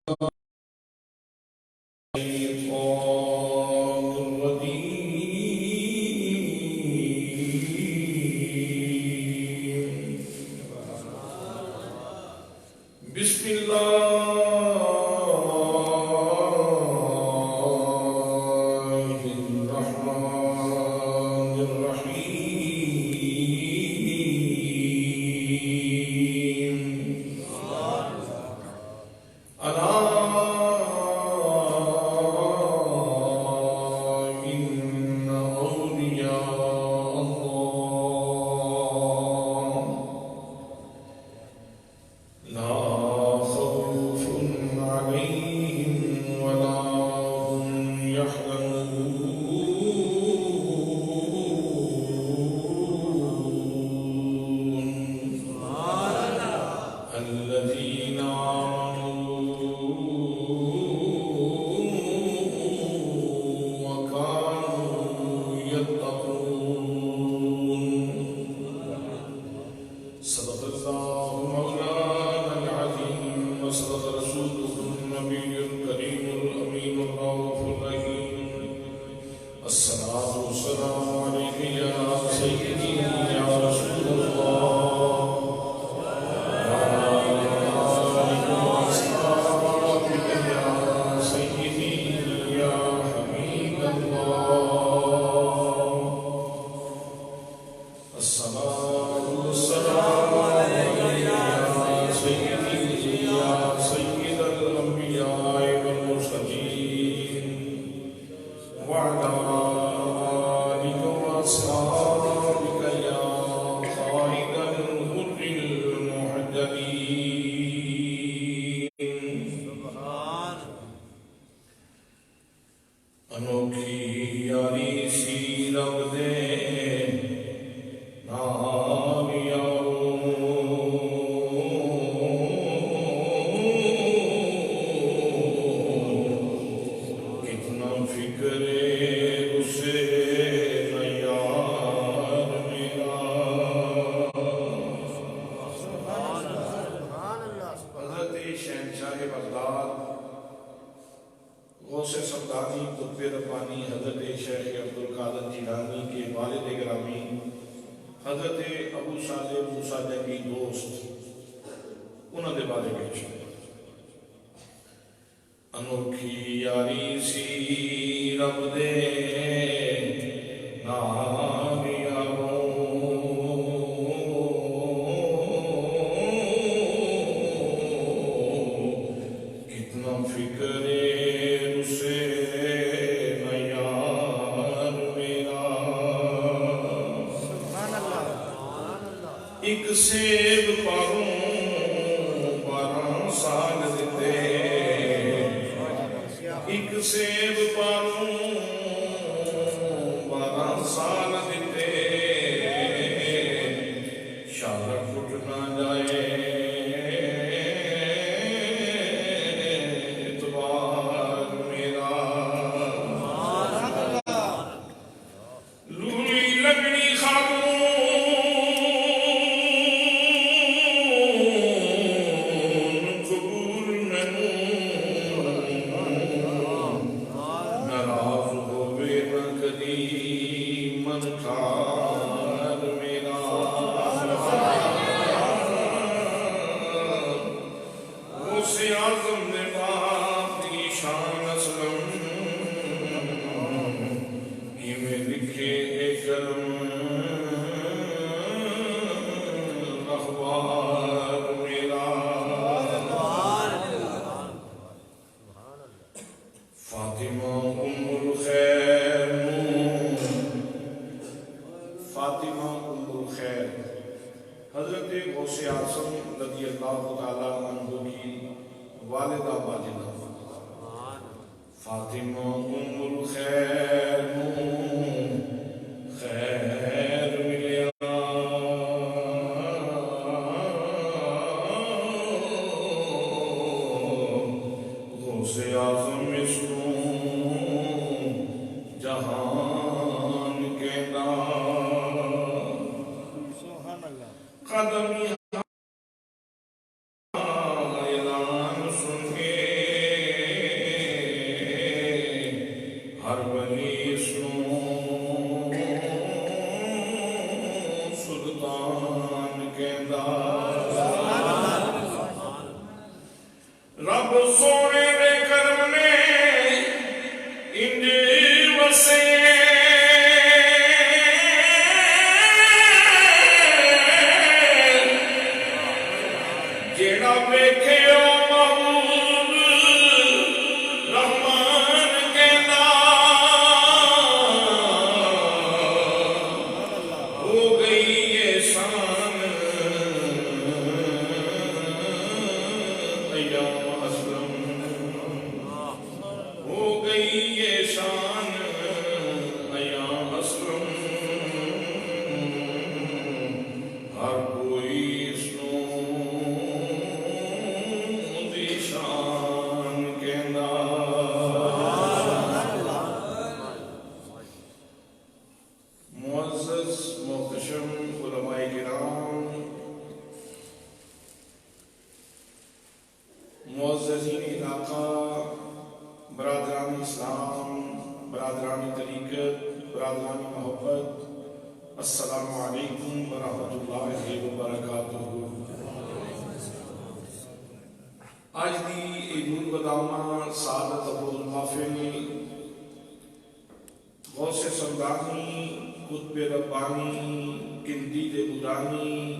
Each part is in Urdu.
بسم الله الرحمن الرحيم ألا إن أولياء الله لا خوف عليهم ولا هم يحزنون الذين آمنوا وكانوا يتقون صدق الله مولانا العظيم وصدق رسوله النبي الكريم الأمين الرؤوف الرحيم الصلاة والسلام عليك يا سيدي يا رسول الله وعلى آلك وأصحابك يا سيدي يا حبيب الله الصلاة والسلام عليك يا سيدي يا سيد الأنبياء والمرسلين وعلى آلك وأصحابك يا قائد الغر المحجلين انوکھی یاری سی رب دے نام یارو کتنا فکر اسے نہ یار میرا حضرت شہنشاہ بغداد غوث سمدانی قطب ربانی حضرت شیخ عبدالقادر جیلانی کے والد گرامی حضرت ابو صالح موسیٰ جنگی دوست انہوں نے بارے پیش انوکھی یاری سی رب دے نام یارو کتنا فکر اسے نہ یار میرا ایک سیب پاروں 12 سال دیتے ایک سیب پاروں 12 سال دیتے شاہ ٹوٹ نہ جائے اعتبار میرا لولی لگنی خاتون قبول ناراض ہوئے نہ کدی من ٹھار میرا غوث اعظم نے باپ کی شان اسلم ہی میں لکھے کرم اخبار میرا فاطمہ ام الخیر فاطمہ ام الخیر حضرت غوث اعظم رضی اللہ تعالیٰ عنہ کی والدہ ماجدہ فاطمہ ام الخیر خیر ملیا غوث اعظم اس کو جہان کے نام قدم اعلان سن کے رب سونے دے کرم نے انج وسے جیڑا ویکھے او محبوب رحمان کہندا ہو گئی یہ شان ایام اسلم ہو گئی یہ شان ایام اسلم ہر کوئی اس نو دی شان کہندا معزز محتشم علماء کرام معززین علاقہ برادران اسلام برادران طریقت برادران محبت السلام علیکم ورحمۃ اللہ وبرکاتہ آج دی عید الوداع سعادت ابو المحفل غوث سمدانی قطب ربانی کندی دے بودانی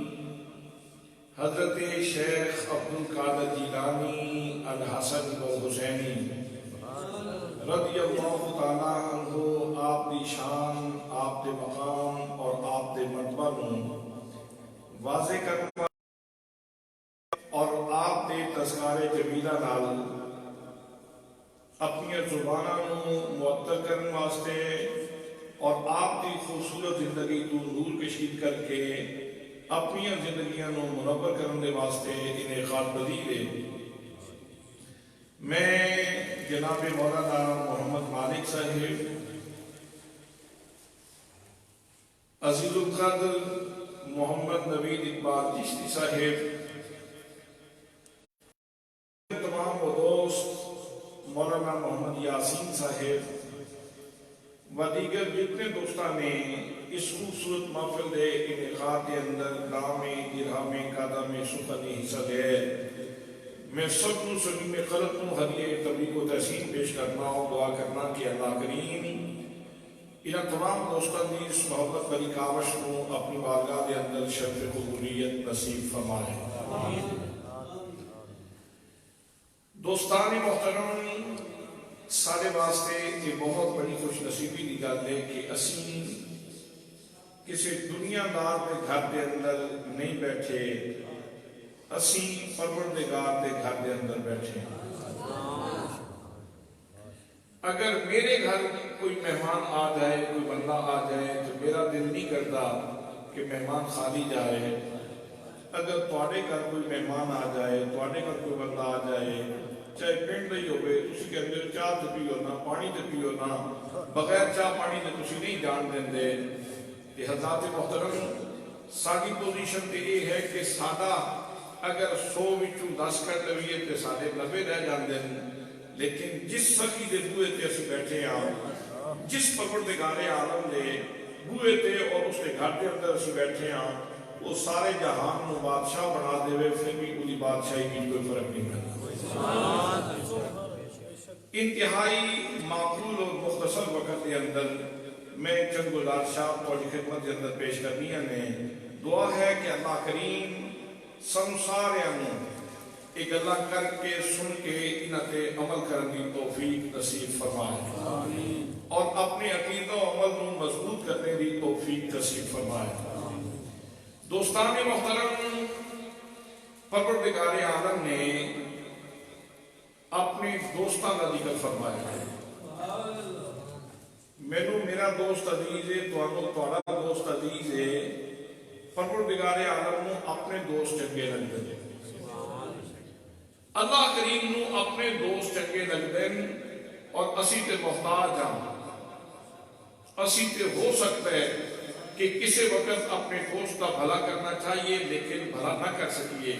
حضرت شیخ عبدالقادر جیلانی الحسن والحسینی رضی اللہ تعالیٰ عنہ آپ دی شان آپ دے مقام اور آپ دے مرتبہ نو واضح کرنا اور آپ دے تذکار جمیلہ نال اپنی زبانہ نو معطر کرنے واسطے اور آپ دی خوبصورت زندگی تو نور کشید کر کے اپنی زندگیاں نو منور کرنے دے واسطے انہیں خال بدید ہے میں جناب مولانا محمد مالک صاحب عزیز القدر محمد نوید اقبال چشتی صاحب تمام وہ دوست مولانا محمد یاسین صاحب و دیگر جتنے دوستان نے اس خوبصورت محفل دے انعقاد کے اندر نام درہم قدم سخنی حصہ دے میں سب کو سنی میں خلق کو ہدیہ تبلیغ و تحسین پیش کرنا اور دعا کرنا کہ اللہ کریم انہاں تمام دوستان دی اس محبت بری کاوش کو اپنی بارگاہ دے اندر شرف قبولیت نصیب فرمائے دوستان محترم سارے واسطے یہ بہت بڑی خوش نصیبی دی گل ہے کہ اسی کسی دنیا دار کے گھر دے اندر نہیں بیٹھے اسی پروردگار دے گھر دے اندر بیٹھے اگر میرے گھر کوئی مہمان آ جائے کوئی بندہ آ جائے تو میرا دل نہیں کرتا کہ مہمان خالی جائے اگر تواڈے گھر کوئی مہمان آ جائے تواڈے گھر کوئی بندہ آ جائے چاہے پنڈ ہی ہوئے تسی کہندے ہو چاہ تے پیو نہ پانی تے پیو نہ بغیر چاہ پانی تے تسی نہیں جان دیندے کہ حضرات محترم ساری پوزیشن تے یہ ہے کہ سادہ اگر 100 وچوں 10 کر لویے تے سارے 90 رہ جاندے ہیں لیکن جس سخی دے بوئے تے اسی بیٹھے ہیں جس پروردگار عالم دے بوئے تے اور اس کے گھر دے اندر اسی بیٹھے ہیں وہ سارے جہان نو بادشاہ بنا دے وے پھر بھی کوئی بادشاہی کی کوئی فرق نہیں کرتا انتہائی معقول اور مختصر وقت کے اندر میں چند گزارشات اور خدمت کے اندر پیش کرنی ہے دعا ہے کہ اللہ کریم سارے ایک اللہ کر کے سن کے انہاں تے عمل کرنے کی توفیق نصیب فرمائے اور اپنے عقیدہ و عمل کو مضبوط کرنے کی توفیق نصیب فرمائے دوستان محترم پروردگار عالم نے اپنے دوستان کا ذکر فرمایا ہے مینوں میرا دوست عزیز ہے تہاڈا دوست عزیز ہے پروردگار عالم نو اپنے دوست چنگے لگتے ہیں اللہ کریم نو اپنے دوست چنگے لگتے ہیں اور اسی تے محتاج ہاں اسی تے ہو سکتا ہے کہ کسی وقت اپنے دوست کا بھلا کرنا چاہیے لیکن بھلا نہ کر سکیے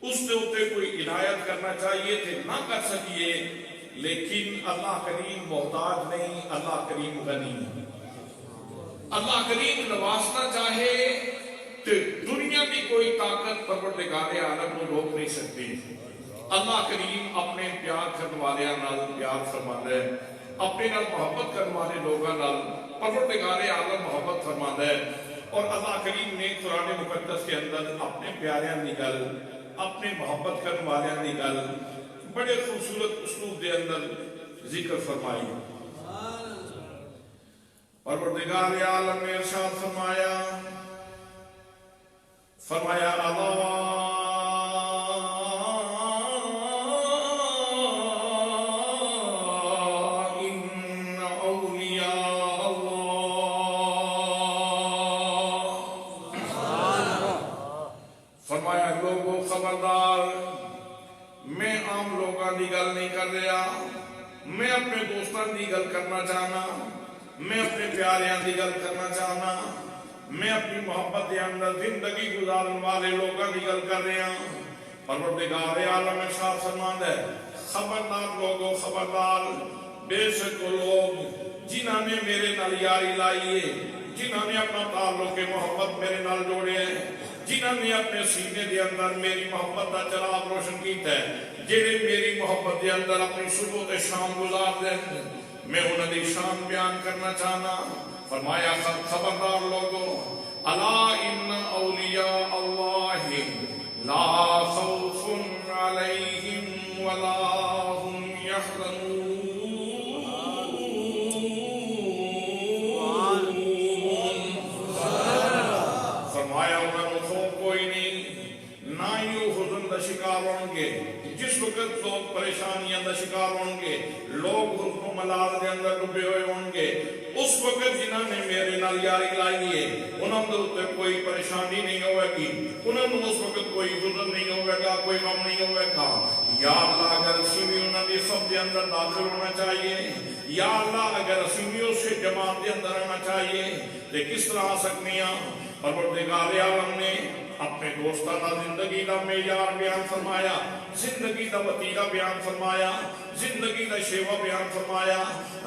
اس نے ہوتے کوئی عنایت کرنا چاہیے تھے نہ کر سکیے لیکن اللہ کریم محتاج نہیں اللہ کریم غنی اللہ کریم نوازنا چاہے تو دنیا کی کوئی طاقت پروردگار عالم کو روک نہیں سکتی اللہ کریم اپنے پیار کرنے والے نال پیار فرماندا ہے، اپنے نال محبت کرنے والے لوگوں نال پروردگار عالم محبت فرماندا ہے۔ اور اللہ کریم نے قرآن مقدس کے اندر اپنے پیاریاں دی گل، اپنے محبت کرنے والیاں دی گل بڑے خوبصورت اسلوب دے اندر ذکر فرمائی۔ پروردگار عالم نے ارشاد فرمایا اللہ میں عام لوگوں کی گل نہیں کر رہا، میں اپنے دوستوں کی گل کرنا چاہنا، میں اپنے پیاریاں کی گل کرنا چاہنا، میں اپنی محبت کے اندر زندگی گزارن والے لوگوں کی گل کر رہا۔ پروردگار عالم ارشاد فرماندا ہے خبردار لوگو خبردار، بے شک لوگ جنہوں نے میرے نال یاری لائی ہے، جنہوں نے اپنا تعلق محبت میرے نال جوڑے ہیں، جنہوں نے اپنے سینے دے اندر میری محبت کا چراغ روشن کیتا ہے، جنہیں میری محبت دے اندر اپنی صبح تے شام گزار دیں، میں انہوں نے شان بیان کرنا چاہنا۔ فرمایا خبردار لوگو الا ان اولیاء اللہ لا خوف علیہم ولا هم یحزنون۔ فرمایا انہوں نے خوف کوئی نہیں، نہ ہی وہ حزن کا شکار ہوں گے۔ جس وقت لوگ پریشانیاں کا شکار ہوں گے، لوگ حزن و ملال کے اندر ڈوبے ہوئے ہوں گے، اس وقت جنہوں نے میرے نال یاری لائی ہے انہوں نے کوئی پریشانی نہیں ہوئے گی، انہوں نے اس وقت کوئی حزن نہیں ہوئے گا، کوئی غم نہیں ہوئے گا۔ یا اللہ اگر اسی بھی انہوں نے سب کے اندر داخل ہونا چاہیے، یا اللہ اگر اسی بھی اس جماعت کے اندر آنا چاہیے تو کس طرح آ سکتے ہیں؟ پروردگار عالم نے اپنے دوستانہ زندگی کا معیار بیان فرمایا، زندگی کا وتیرہ بیان فرمایا، زندگی کا شیوا بیان فرمایا۔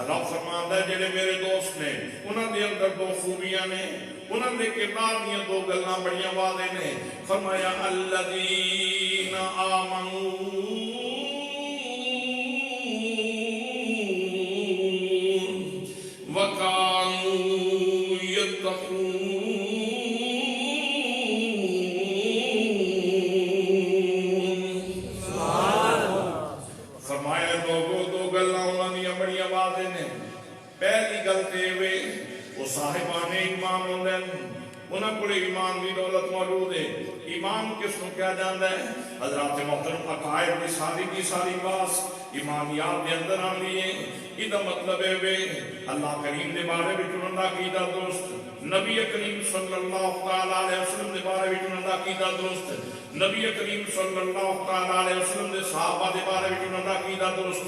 رب فرماندا ہے جڑے میرے دوست نے انہاں دے اندر دو خوبیاں نے، انہاں دے کردار دیاں دو گلاں بڑیاں واضح نے۔ فرمایا الذین آمنوا وکانوا یتقون۔ پہلی گل تے وہ صاحبان ایمان ہوندے ہیں، انہاں کو ایمان دی دولت موجود ہے۔ ایمان کس کو کیا جاندا ہے؟ حضرات محترم عقائد کی ساری باس ایمانیات دے اندر آندی ہے۔ یہ مطلب ہے وے اللہ کریم دے بارے وچ انہاں دا عقیدہ درست، نبی کریم صلی اللہ تعالی علیہ وسلم دے بارے وچ انہاں دا عقیدہ درست، نبی کریم صلی اللہ تعالی علیہ وسلم دے صحابہ دے بارے وچ انہاں دا عقیدہ درست،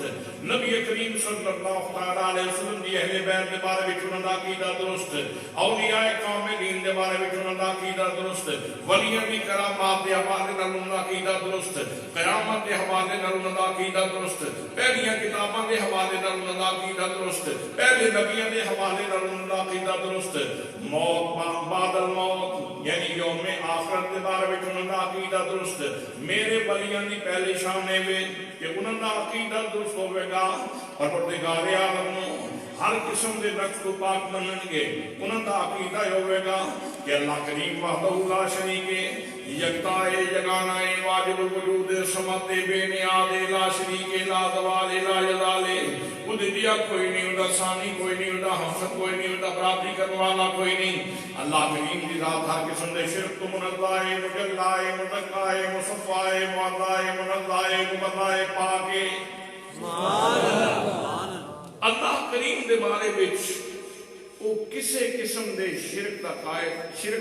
نبی کریم صلی اللہ تعالی علیہ وسلم دی اہل بیت دے بارے وچ انہاں دا عقیدہ درست، اولیاء کاملین دے بارے وچ انہاں دا عقیدہ درست، ولیاں دی کرامات دے حوالے نال انہاں دا عقیدہ درست، قیامت دے حوالے نال انہاں دا عقیدہ درست، پہلیاں کتاباں دے حوالے نال انہاں دا عقیدہ درست، پہلے نبیوں دے حوالے نال انہاں دا عقیدہ درست، موت بعد الموت یعنی یوم آخرت دے بارے وچ انہاں دا عقیدہ درست۔ میرے ولیاں دی پہلی شان ہے کہ انہاں دا عقیدہ درست ہوے گا، پروردگار عالم ہر قسم دے نقص کو پاک منن گے، انہاں دا عقیدہ ہوے گا کہ اللہ کریم وحدہ لا شریک ہے، یکتا ہے، یگانا ہے، واجب الوجود صمد بے نیاز لا شریک لا زوال لا یزال، خود دیا کوئی نہیں ہوتا، ثانی کوئی نہیں ہوتا، حسن کوئی نہیں ہوتا، برابری کرنے والا کوئی نہیں۔ اللہ کریم کی ذات ہر قسم دے شرک تو منزہ ہے، مجلہ ہے، مزکہ ہے، مصفہ ہے، معظہ ہے، منزہ ہے، مبدہ ہے، پاک ہے۔ اللہ کریم دے بارے وچ وہ کسے قسم دے شرک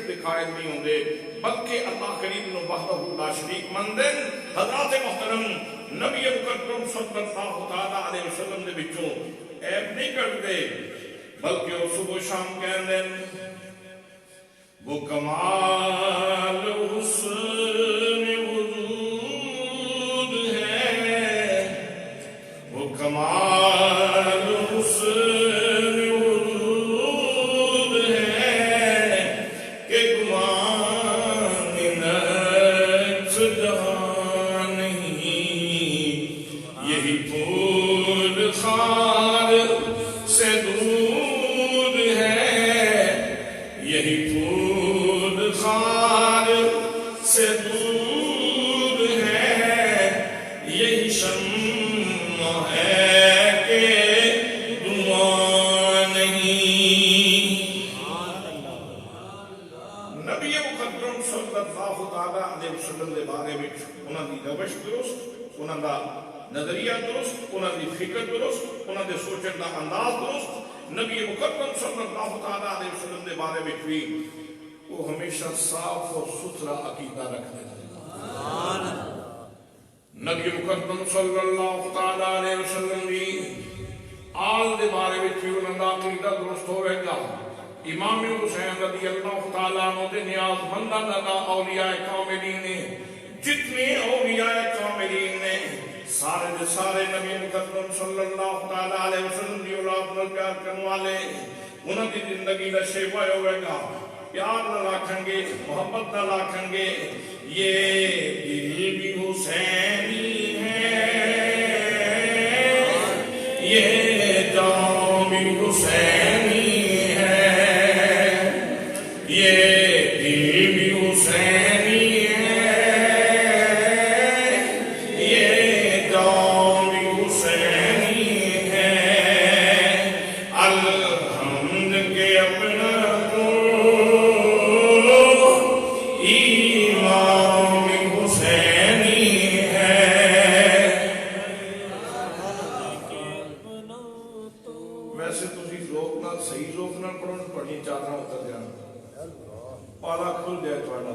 دے قائل نہیں ہوندے، بلکہ اللہ کریم نو وحدہ لا شریک مندے۔ حضرات محترم نبی مکرم صلی اللہ تعالی علیہ وسلم دے وچوں عیب نہیں کرتے، بلکہ وہ صبح شام کہندے وہ کمال حسن وجود ہے، وہ کمال حسن وجود ہے کہ گمان نقص جہاں نہیں، یہی پھول خار سے دور ہے، یہی پھول خار سے دور ہے، یہی شمع ہے کہ دھواں نہیں۔ نبی مقدم صلی اللہ تعالیٰ علیہ وسلم کے بارے میں انہوں کی روش درست، انہوں کا نظریہ درست، انہوں کی فکر درست، انہوں کے سوچن کا انداز درست۔ نبی مقدم صلی اللہ تعالیٰ علیہ وسلم کے بارے میں بھی وہ ہمیشہ صاف اور ستھرا عقیدہ رکھتے ہیں۔ نبی مقدم صلی اللہ تعالیٰ علیہ وسلم کی آل کے بارے میں بھی انہوں کا عقیدہ درست ہوئے گا۔ امام حسین رضی اللہ تعالیٰ عنہ دے نیاز مندانہ کا اولیاء کاملین نے، جتنے اولیاء کاملین نے سارے دے سارے نبی مقدم صلی اللہ تعالیٰ علیہ وسلم کی اولاد نال پیار کرنے والے، انہوں کی زندگی کا شیوا ہوئے گا، پیار نہ لاکھیں گے، محبت نہ لاکھیں گے۔ یہ دل بھی حسینی ہے، یہ جان بھی حسینی ہے، یہ دل بھی حسینی ہے، یہ جان بھی حسینی ہے۔ الحمد کے اپنا تو ایمان بھی حسینی ہے۔ ویسے تسی ذوق نال صحیح ذوق نال پڑھن پڑھی چادراں اتر جان، پالا کھل جائے تھوڑا۔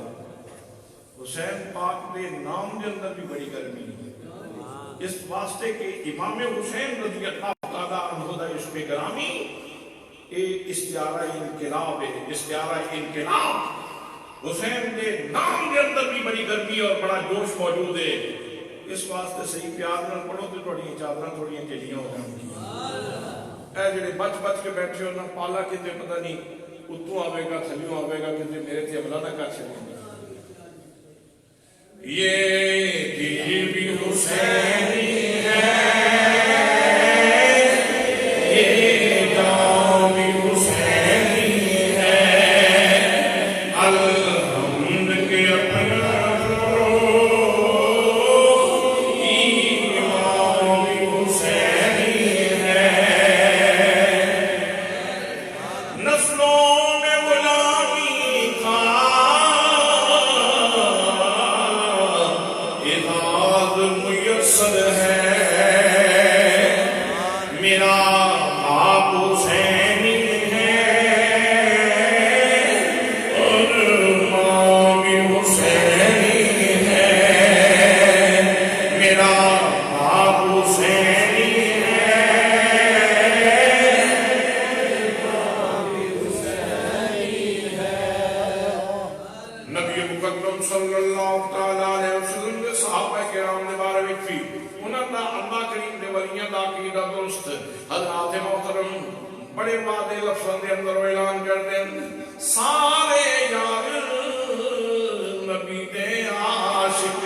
حسین پاک کے نام کے اندر بھی بڑی گرمی ہے، اس واسطے کہ امام حسین رضی اللہ تعالیٰ عنہ دا عشق گرامی یہ استعارہ انقلاب ہے، استعارہ انقلاب۔ حسین کے نام کے اندر بھی بڑی گرمی اور بڑا جوش موجود ہے، اس واسطے صحیح پیار نال پڑھو تو تھوڑی چادراں تھوڑی ڈھیلیاں ہو جان گیاں۔ اے جڑے بچ بچ کے بیٹھے ہو نا، پالا کتے پتہ نہیں اتوں آوے گا تھلیوں آوے گا، کتے میرے تے حملہ نہ کر چھڑے۔ یہ دل بھی حسینی ہے، یہ جان بھی حسینی ہے۔ الحمد کے اپنا ایمان بھی حسینی ہے۔ نسلوں میں غلامی کا اعزاز میسر ہے، میرا باپ حسینی ہے اور ماں بھی حسینی ہے، میرا باپ حسینی ہے۔ نبی مقدم صلی اللہ تعالیٰ علیہ وسلم کے صحابہ کرام کے بارے میں بھی انہوں نے اللہ کریم دے ولیاں دا عقیدہ درست۔ حضرات محترم بڑے وعدے لفظوں کے اندر اعلان کر دیں، سارے یار نبی دے عاشق،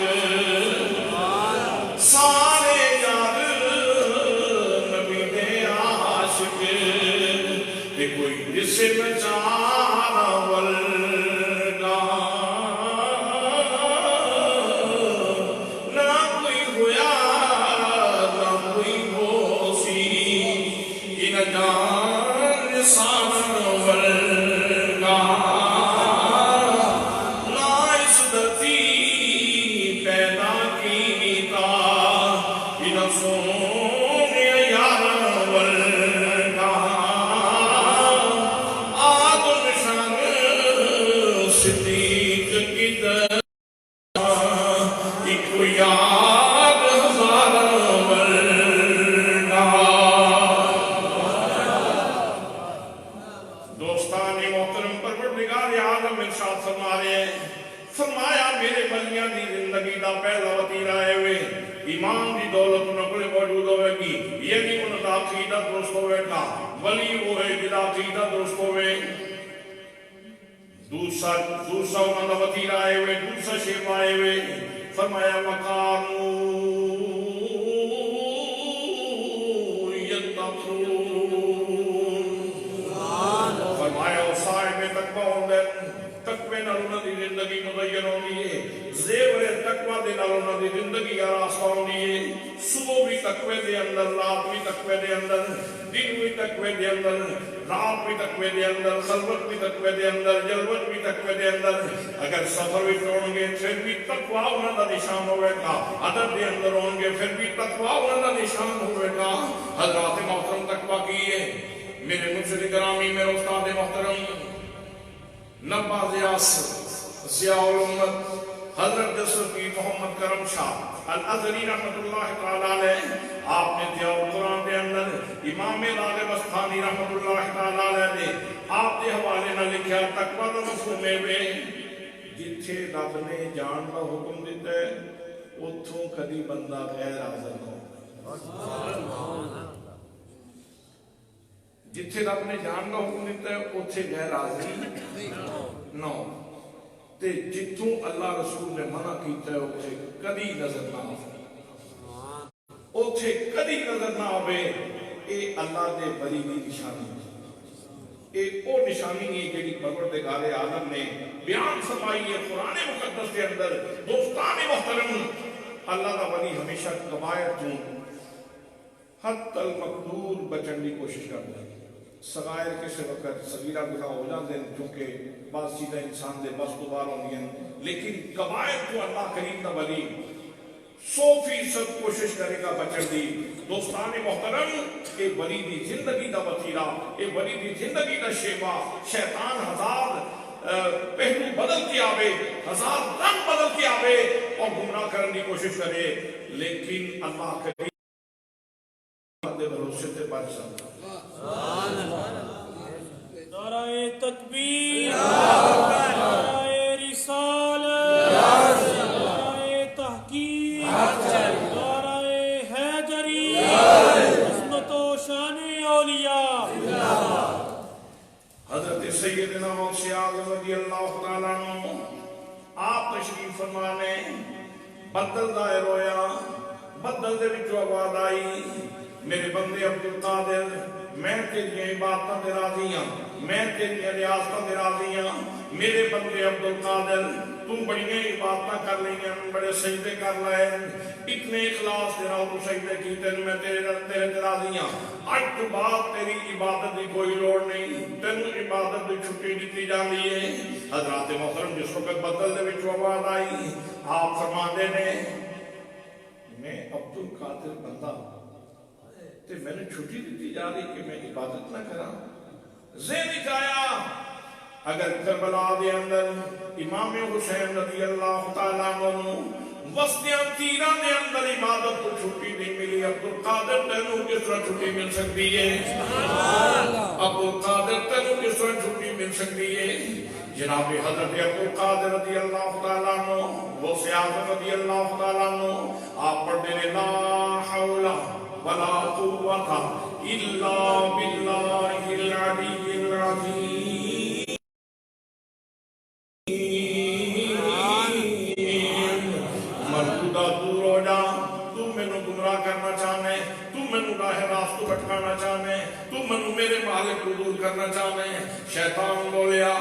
سارے یار نبی دے عاشق، تے کوئی جسے نچارا ولگا نہ کوئی ہویا نہ کوئی ہوسی، ان جان سان ولگا نہ اس دھرتی پیدا کیتا، ان سونے یار ولگا آدم شان صدیق کی طرح ایک یاد ہزار ولگا۔ دوستان محترم پروردگار عالم ارشاد فرما رہے ہیں، فرمایا میرے ولیاں دی زندگی دا پہلا وتیرہ ہے وے ایمان دی دولت انہاں کول موجود ہوئے گی، یہ بھی انہاں دا عقیدہ درست ہوئے گا۔ ولی وہ ہے جدا عقیدہ درست ہوئے۔ دوسرا انہاں دا وتیرہ آئے ہوئے، دوسرا شیپ آئے ہوئے، فرمایا وَقَالُوا مقرون فرمایا صاحب تقوی ہوندے تقوی نال انہاں دی زندگی مزین ہوندی ہے زیور تقوی دے نال انہاں دی زندگی آراستہ ہوندی ہے صبح بھی تقوی دے اندر رات بھی تقوی دے اندر دن بھی تقوی دے اندر رات بھی تقوی دے اندر خلوت بھی تقوی دے اندر جلوت بھی تقوی دے اندر اگر سفر بھی ہوں گے پھر بھی تقوی انہاں دا نشان ہوئے گا ادب دے اندر ہوں گے پھر بھی تقوی انہاں دا نشان ہوئے گا حضرات محترم تقوی کی ہے میرے مرشد گرامی میرے استاد محترم نواز یاسر ضیاء الامت حضرت جسر محمد کرم شاہ الازہری رحمت اللہ تعالیٰ علیہ آپ نے ضیاء القرآن دے اندر امام راغب اصفہانی رحمت اللہ تعالیٰ علیہ نے آپ دے حوالے نہ لکھیا تقوی دا مفہوم میں جتھے رب نے جان کا حکم دیتا ہے اتھوں کبھی بندہ غیر حاضر نہ ہو جتھے رب نے جان کا حکم دیتا ہے اتھے غیر حاضری نہ ہو تے جتوں اللہ رسول نے منع کیتا ہے اتھے کدی نظر نہ آئے اتھے کدی نظر نہ آئے اے اللہ دے بری دی نشانی اے او نشانی ہے جڑی پروردگار عالم نے بیان فرمائی ہے قرآن مقدس کے اندر دوستان محترم اللہ دا ولی ہمیشہ قبائر تو حتی المقدور بچن کی کوشش کرتا ہے صغائر کسی وقت صغیرہ گناہ ہو جاتے ہیں چونکہ بعض چیزیں انسان دے بس تو بار ہوندی ہیں لیکن قبائر تو اللہ کریم دا ولی 100% کوشش کرے گا بچن دی دوستان محترم اے ولی دی زندگی دا وسیلہ اے ولی دی زندگی دا شیوا شیطان ہزار پہلو بدل کے آوے ہزار رنگ بدل کے آوے اور گمراہ کرنے کی کوشش کرے لیکن اللہ کریم دے بھروسے تے بچ سکتا نعرہ تکبیر نعرہ رسالت نعرہ تحقیق نعرہ حیدری عظمت و شان اولیاء حضرت سیدنا غوث اعظم رضی اللہ تعالیٰ عنہ آپ تشریف فرمانے بدل دائر ہویا بدل دے وچوں آواز آئی میرے بندے عبدالقادر میں تیری عبادتاں دے راضی ہاں میں تیری ریاستاں دے راضی ہاں میرے بندے عبدالقادر تم بڑی عبادتاں کر لی ہیں بڑے سجدے کر لائے اتنے اخلاص تیرا تو سجدے کیتے میں تیرے راضی ہاں آج تو بعد تیری عبادت دی کوئی لوڑ نہیں تینوں عبادت دی چھٹی دیتی جاندی ہے حضرات محترم جس وقت بدل دے وچوں آواز آئی آپ فرماندے نے میں عبدالقادر بندہ تے میں نے چھٹی دیتی جا رہی کہ میں عبادت نہ کرا ذہن آیا اگر کربلا دے اندر امام حسین رضی اللہ تعالیٰ عنہ وسطیاں تیران دے اندر عبادت کو چھٹی نہیں ملی عبدالقادر تینوں کس طرح چھٹی مل سکتی ہے عبدالقادر تینوں کس طرح چھٹی مل سکتی ہے جناب حضرت عبدالقادر رضی اللہ تعالیٰ عنہ غوث اعظم رضی اللہ تعالیٰ عنہ آپ پڑھتے ہیں لا حول ولا قوة إلا بالله العلي العظيم مرکودہ دور ہو جا تم میں نو گمراہ کرنا چاہنے تم میں نو راہ راست بھٹکانا چاہنے تم میں نو میرے مالک کو دور کرنا چاہنے شیطان بولیا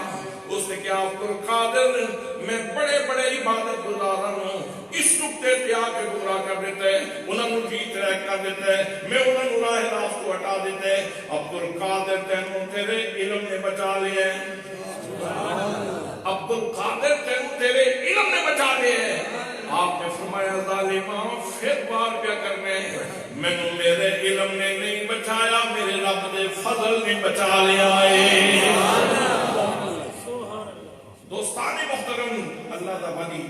اس نے کیا عبدالقادر میں بڑے بڑے عبادت گزارا ہوں اس نقطے پہ آ کے گمراہ کر دیتے ہیں انہوں نے ٹھیک ٹریک کر دیتے ہیں میں انہوں نے راہ راست کو ہٹا دیتے ہیں عبدالقادر تینوں تیرے علم نے بچا لیے عبدالقادر تینوں تیرے علم نے بچا لیے آپ نے فرمایا ظالمہ پھر بار کیا کرنے میں نے میرے علم نے نہیں بچایا میرے رب نے فضل نے بچا لیا ہے دوستان محترم اللہ دا ولی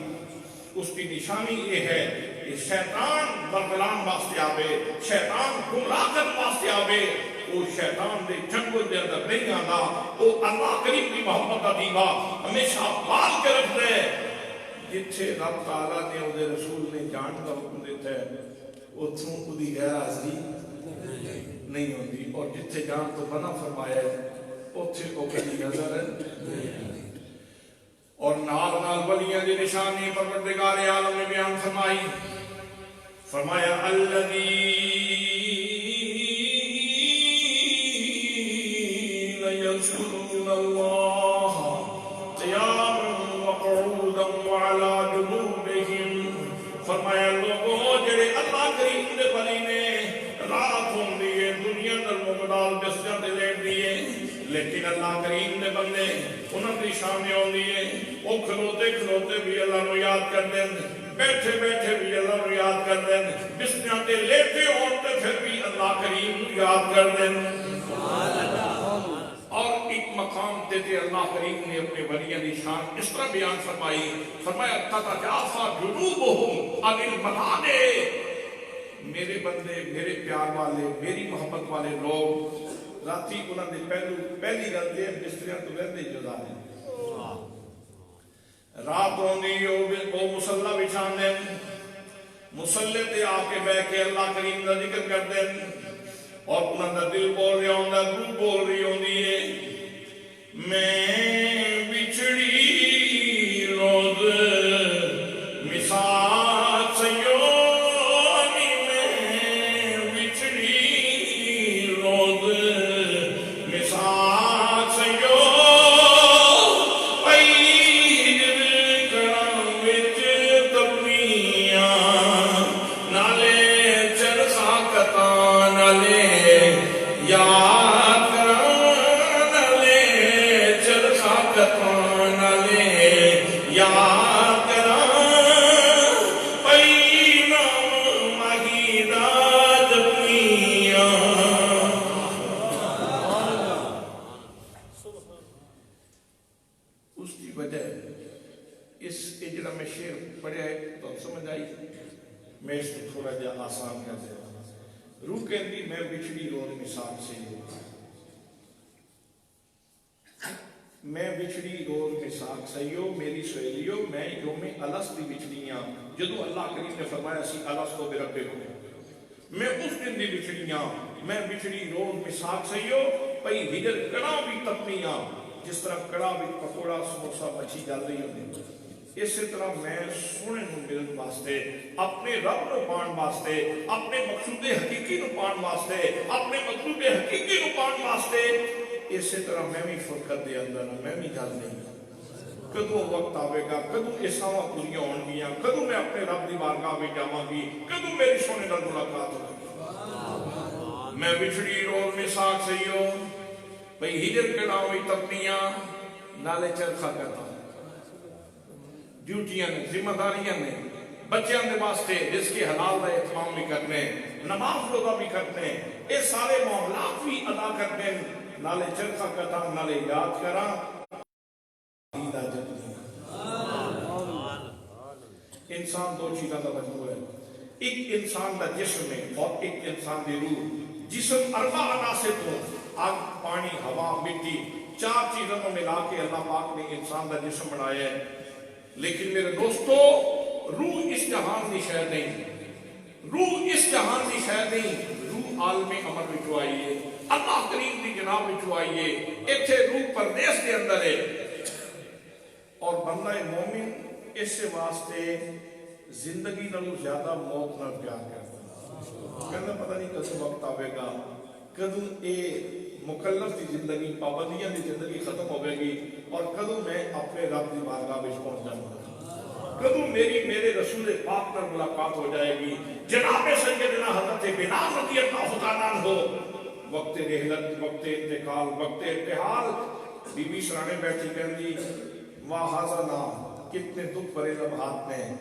اس کی نشانی یہ ہے کہ شیطان برگلان واسطے آوے شیطان گمراہ کرنے واسطے آوے وہ شیطان دے جنگل دے اندر نہیں آتا وہ اللہ کریم کی محبت کا دیوا ہمیشہ پال کے رکھ دے جتھے رب تعالیٰ نے وہ رسول نے جان کا حکم دیتا ہے اتھوں خودی غیر حاضری نہیں ہوتی اور جتھے جان تو بنا فرمایا ہے اتھے کو کبھی نظر اور نال نال ولیاں دی نشانی پروردگار عالم نے بیان فرمایا الذی لیکن اللہ کریم نے بندے انہوں کی شان آتی ہے وہ کھلوتے کھلوتے بھی اللہ نو یاد کرتے ہیں بیٹھے بیٹھے بھی اللہ نو یاد کرتے ہیں بستریاں تے لیٹے ہون تے پھر بھی اللہ کریم نو یاد کرتے ہیں اور ایک مقام تے اللہ کریم نے اپنے ولیوں کی شان اس طرح بیان فرمائی فرمایا تتجافا جنوبہم عن المضاجع میرے بندے میرے پیار والے میری محبت والے لوگ راتی انہوں نے پہلی گلتے بستریاں تو رہتے جدا ہیں رات ہوندی وہ مصلی بچھان دیں مصلی تے آ کے بہ کے اللہ کریم کا ذکر کر دیں اور انہوں نے دل بول رہا ہوں روح بول رہی ہوندی ہے میں بچھڑی روز مثال سیو میری سہیلیو میں یوم الس دی بچڑی ہاں جدو اللہ کریم نے فرمایا سی الس کو بربے کو میں اس دن دی بچڑی ہاں میں بچڑی روز مساق سہیو پئی ہجر کڑا بھی تپنی ہاں جس طرح کڑا بھی پکوڑا سموسا مچھی جل رہی ہوتی اسی طرح میں سونے نو ملن واسطے اپنے رب نو پان واسطے اپنے مقصود حقیقی نو پان واسطے اپنے مطلوب حقیقی نو پان واسطے اسی طرح میں بھی فرقت دے اندر میں بھی جل نہیں کدوں وقت آئے گا کدوں اساواں پوریاں ہون گیاں کدوں میں اپنے رب دی بارگاہ میں جاواں گی کدوں میری سونے نال ملاقات ہوگی میں بچھڑی روز مساق سہیو بھئی ہجر کڑا ہوئی تپنیاں نالے چرخا کرتا ڈیوٹیاں نے ذمہ داریاں نے بچیاں دے واسطے جس کے حلال دا اہتمام بھی کرنے نماز روزہ بھی کرنے یہ سارے معاملات بھی ادا کرنے نالے چرخا کرتا نالے یاد کرا انسان دو چیزوں کا مجموعہ ہے ایک انسان کا جسم ہے اور ایک انسان کی روح جسم اربع عناصر تو آگ پانی ہوا مٹی چار چیزوں کو ملا کے اللہ پاک نے انسان کا جسم بنایا ہے لیکن میرے دوستو روح اس جہان کی شے نہیں روح اس جہان کی شے نہیں روح عالم امر وچوں آئی ہے اللہ کریم کی جناب وچوں آئی ہے ایتھے روح پردیس کے اندر ہے اور بندہ مومن اس واسطے زندگی نالوں زیادہ موت نال پیار کرتا کہنا پتہ نہیں کدوں وقت آئے گا کدوں اے مکلف کی زندگی پابندیاں کی زندگی ختم ہوئے گی اور کدوں میں اپنے رب کی بارگاہ میں پہنچ جاؤں گا کدوں میرے رسول پاک پر ملاقات ہو جائے گی جناب سیدنا حضرت بلال رضی اللہ تعالیٰ عنہ وقت رحلت وقت انتقال وقت ارتحال بی بی سرانے بیٹھی کہندی واہ نام کتنے دکھ بھرے لمحات میں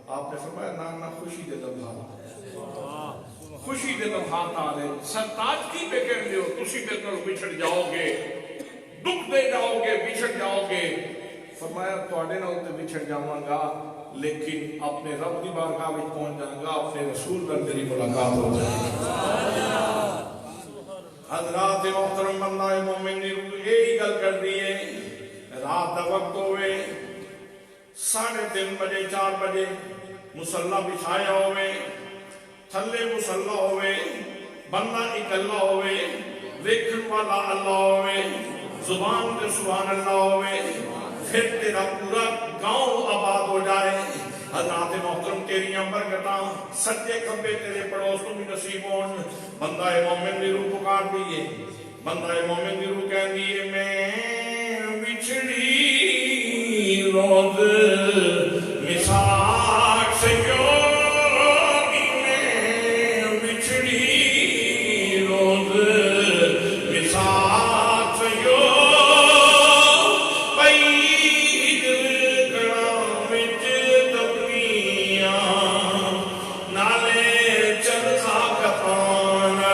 آپ نے فرمایا نہ خوشی دے لمحات خوشی دے لمحات آ رہے سرتاج کی پہ کہہ دیو تسی میرے نال بچھڑ جاؤ گے دکھ دے جاؤ گے بچھڑ جاؤ گے فرمایا تواڈے نال تے بچھڑ جاواں گا لیکن اپنے رب دی بارگاہ وچ پہنچ جاواں گا اپنے رسول نال میری ملاقات ہو جائے گی حضرات محترم بندہ مومن دی روح یہی گل کر دی ہے رات دا وقت ہوئے 3:30 بجے 4 بجے مصلی بچھایا ہوئے تھلے مصلی ہوئے بندہ اکلا ہوئے ویکھن والا اللہ ہوئے زبان تے سبحان اللہ ہوئے پھر تیرا پورا گاؤں آباد ہو جائے حضرات محترم تیریاں برکتاں سجے کھبے تیرے پڑوس کو بھی نصیب ہون بندہ مومن دی روح پکار دیئے بندہ مومن دی روح کہہ دیئے میں بچھڑی روز مساق سہیو میں بچھڑی روز مساق سہیو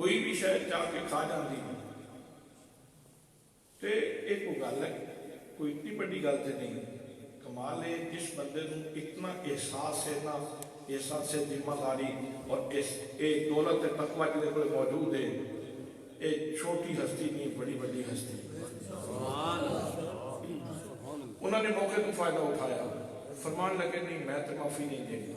کوئی بھی شاید جا کے کھا جاتی تے ایک وہ گل ہے، کوئی اتنی بڑی گل تے نہیں۔ کمال ہے جس بندے کو اتنا احساس ہے نا، احساس ہے ذمہ داری اور دولت تقوی جہاں کو موجود ہے، یہ چھوٹی ہستی نہیں، بڑی بڑی ہستی۔ انہوں نے موقع کو فائدہ اٹھایا، فرمان لگے نہیں میں تو معافی نہیں دینی،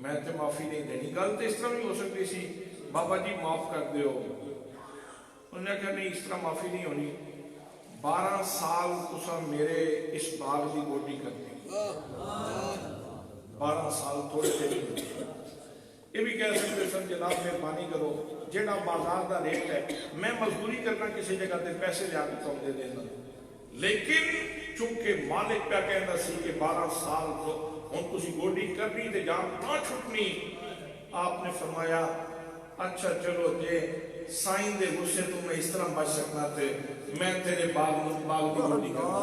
میں تو معافی نہیں دینی۔ گل تو اس طرح بھی ہو سکتی سی، بابا جی معاف کر دیو، انہوں نے کہا نہیں اس طرح معافی نہیں ہونی، 12 سال تسا میرے اس باغ کی گوڈی کرتی، 12 سال تھوڑے سے نہیں۔ یہ بھی کہہ سکتے سن جناب مہربانی کرو، جہاں بازار کا ریٹ ہے میں مزدوری کرنا کسی جگہ تے پیسے لیا کے تم دے دینا، لیکن چونکہ مالک پہ کہنا سی کہ 12 سال ہوں تسی گوڈی کرنی تے جان نہ چھٹنی، آپ نے فرمایا اچھا چلو جے سائن دے غصے تو میں اس طرح بچ سکنا تے میں تیرے باغ کی گوڈی کرنا۔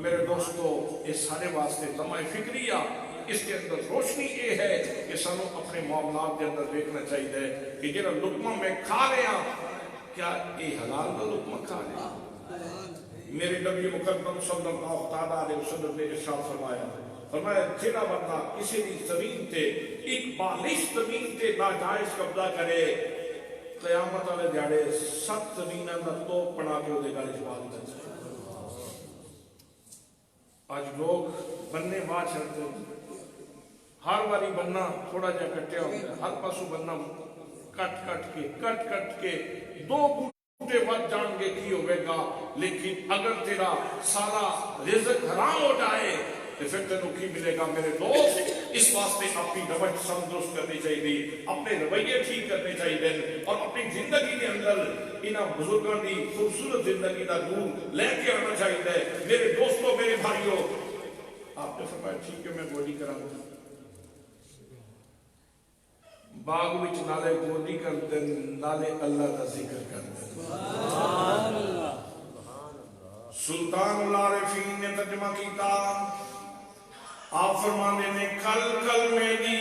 میرے دوستو اس سارے واسطے لمحہ فکریہ اس کے اندر روشنی یہ ہے کہ سانو اپنے معاملات کے اندر دیکھنا چاہیے کہ جہاں لقمہ میں کھا رہا کیا یہ حلال کا لقمہ کھا رہا۔ میرے نبی مقدم صلی اللہ تعالیٰ علیہ وسلم نے ارشاد فرمایا جہاں بندہ کسی بھی زمین تے ایک بالش زمین تے ناجائز قبضہ کرے، قیامت والے دیہڑے 7 زمیناں دا توپ بنا کے وہ گل چ پا دتا۔ آج لوگ بننے ماں چھڑتے ہیں، ہر باری بننا تھوڑا جا کٹیا ہوتا ہے، ہر پاسو بننا کٹ کے 2 بوٹے ود جان گے کی ہوئے گا، لیکن اگر تیرا سارا رزق حرام ہو جائے تو پھر تینوں کی ملے گا۔ میرے دوست اس واسطے اپنی روش درست کرنی چاہیے، اپنے رویے ٹھیک کرنے چاہیے اور اپنی زندگی کے اندر انہاں بزرگوں کی خوبصورت زندگی کا نور لے کے آنا چاہیے۔ میرے دوستوں میرے بھائیوں، آپ نے فرمایا ٹھیک ہے میں گوڈی کراں گا، باغ وچ نالے گوڈی کر دیں نالے اللہ کا ذکر کر دیں۔ سلطان العارفین نے ترجمہ کیتا، آپ فرمانے نے کل میری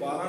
12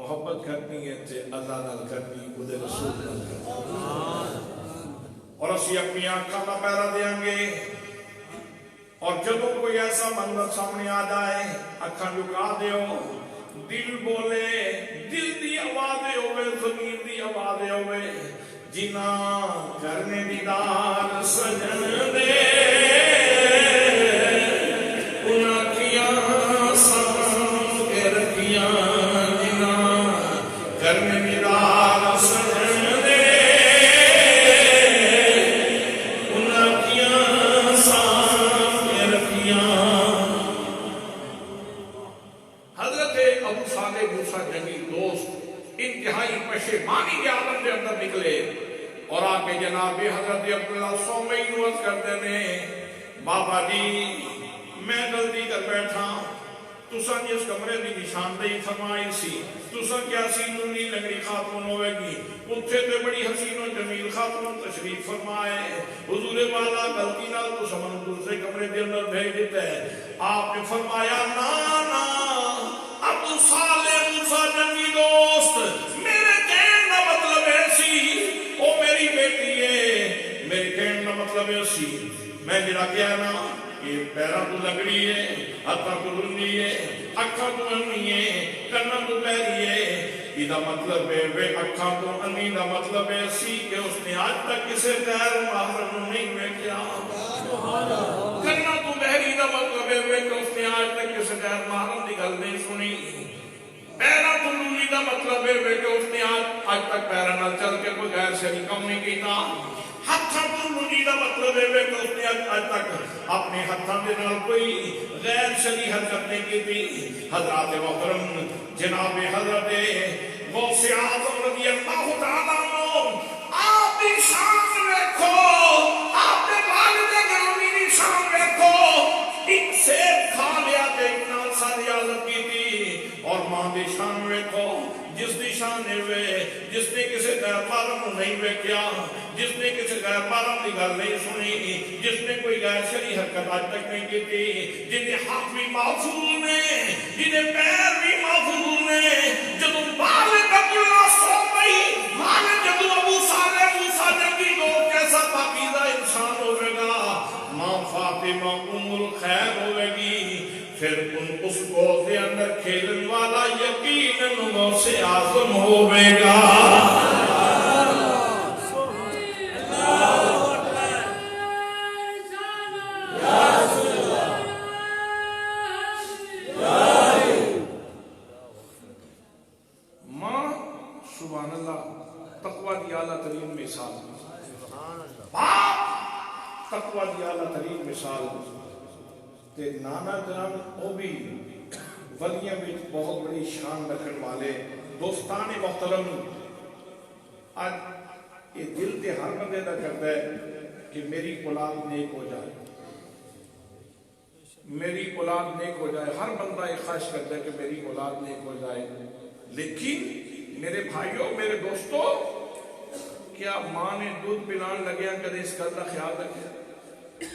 محبت کرنی ہے تے اللہ نال کرنی خود رسول نال کرنی اور اسی اپنی آنکھاں کا پہرا دیاں گے اور جب کوئی ایسا منظر سامنے آ جائے اکھاں جھکا دیو دل بولے دل دی آواز ہوے زمین دی آواز ہوے جنا کرنے دیدار سجن دے انہاں کیاں سام کے رکھیاں جنا کرنے دیدار سجن دے انہاں کیاں سام کے رکھیاں حضرت ابو صالح موسیٰ جنگی دوست انتہائی پشیمانی کے عالم کے اندر نکلے اور آگے جناب حضرت عبداللہ سومی نوز کرتے نے بابا جی میں غلطی کر بیٹھا تساں جس کمرے دی نشاندہی فرمائی سی تساں کیا سی نونی لنگڑی خاتون ہوئے گی اتھے تے بڑی حسین و جمیل خاتون تشریف فرمائے حضور والا غلطی نال تو سمن دوسرے کمرے دے اندر بھیج دیتا ہے آپ نے فرمایا نا ابو صالح موسیٰ جنگی دوست میرے کہنے کا مطلب ایسی او میری بیٹی ہے میرے کہنے کا مطلب ایسی میں جڑا کیا نا یہ پیرا تو لگڑی ہے ہاتھاں تو لنگی ہے اکھاں تو انہی ہے کناں تو پیری ہے یہ مطلب ہے وہ اکھاں تو انہی دا مطلب ہے سی کہ اس نے آج تک کسے غیر محرم نہیں ویکھیا کناں تو بہری دا مطلب ہے کہ اس نے آج تک کسے غیر محرم دی گل نہیں سنی پیرا تو لنگی دا مطلب ہے کہ اس نے آج تک پیرا نہ چل کے کوئی غیر شریع کام نہیں کیتا ہاتھاں تو لنگی دا مطلب ہے کہ اس نے آج تک اپنے ہاتھاں دے نال کوئی غیر شریع حرکت نہیں کی تھی حضرات محترم جناب حضرت غوث اعظم رضی اللہ تعالیٰ عنہ آپ کی شان دیکھو آپ کے والد گرامی کی شان دیکھو ایک سیب کھا لیا تے اتنا ساری عادت کی تھی اور ماں دی شان دیکھو جس دی شان ہوئے جس نے کسی غیر محرم نہیں ویکھیا جس نے کسی غیر محرم کی گل نہیں سنی جس نے کوئی غیر شرعی حرکت آج تک نہیں کی تھی جنہیں ہاتھ بھی محفوظ نے جنہیں پیر بھی محفوظ نے جدوں والد عبداللہ سومی والد جدوں ابو صالح موسیٰ جنگی دوست کیسا پاکیزہ انسان ہوئے گا ماں فاطمہ ام الخیر ہوئے گی پھر اس گود کے اندر کھیلن والا یقیناً غوث اعظم ہوئے گا ماں سبحان اللہ تقوی دی اعلیٰ ترین مثال باپ تقوی دی اعلیٰ ترین مثال تے نانا جناب وہ بھی ولیاں میں بہت بڑی شان رکھن والے دوستان محترم آج یہ دل تے ہر بندے دا کرتا ہے کہ میری اولاد نیک ہو جائے میری اولاد نیک ہو جائے ہر بندہ ایک خواہش کرتا ہے کہ میری اولاد نیک ہو جائے لیکن میرے بھائیوں میرے دوستوں کیا ماں نے دودھ پلان لگیا کدی اس گل کا خیال رکھا